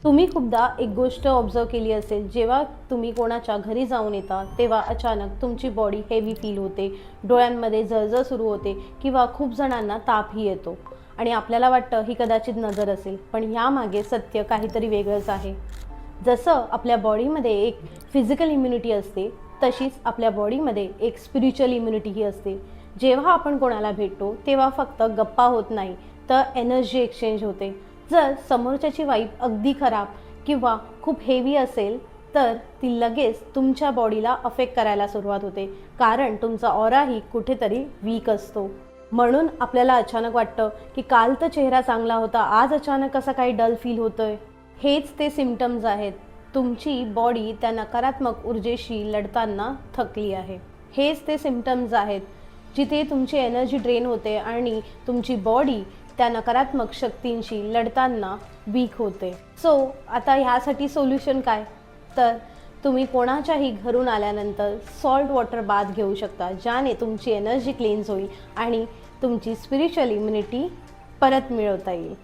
तुम्ही खूपदा एक गोष्ट ऑब्झर्व केली असेल, जेव्हा तुम्ही कोणाच्या घरी जाऊन येता तेव्हा अचानक तुमची बॉडी हेवी फील होते, डोळ्यांमध्ये जळजळ सुरू होते किंवा खूप जणांना तापही येतो आणि आपल्याला वाटतं ही कदाचित नजर असेल, पण यामागे सत्य काहीतरी वेगळंच आहे. जसं आपल्या बॉडीमध्ये एक फिजिकल इम्युनिटी असते, तशीच आपल्या बॉडीमध्ये एक स्पिरिच्युअल इम्युनिटीही असते. जेव्हा आपण कोणाला भेटतो तेव्हा फक्त गप्पा होत नाही, तर एनर्जी एक्सचेंज होते. जर समोरच्याची वाईब अगदी खराब किंवा खूप हेवी असेल, तर ती लगेच तुमच्या बॉडीला अफेक्ट करायला सुरुवात होते, कारण तुमचा ऑराही कुठेतरी वीक असतो. म्हणून आपल्याला अचानक वाटतं की काल तर चेहरा चांगला होता, आज अचानक कसा काही डल फील होतोय. हेच ते सिम्पटम्स आहेत. तुमची बॉडी त्या नकारात्मक ऊर्जेशी लढताना थकली आहे. हेच ते सिम्पटम्स आहेत जिथे तुमची एनर्जी ड्रेन होते आणि तुमची बॉडी त्या नकारात्मक शक्तींशी लढताना वीक होते. सो आता ह्यासाठी सोल्युशन काय? तर तुम्ही कोणाच्याही घरून आल्यानंतर सॉल्ट वॉटर बाथ घेऊ शकता, ज्याने तुमची एनर्जी क्लेन्स होईल आणि तुमची स्पिरिच्युअल इम्युनिटी परत मिळवता येईल.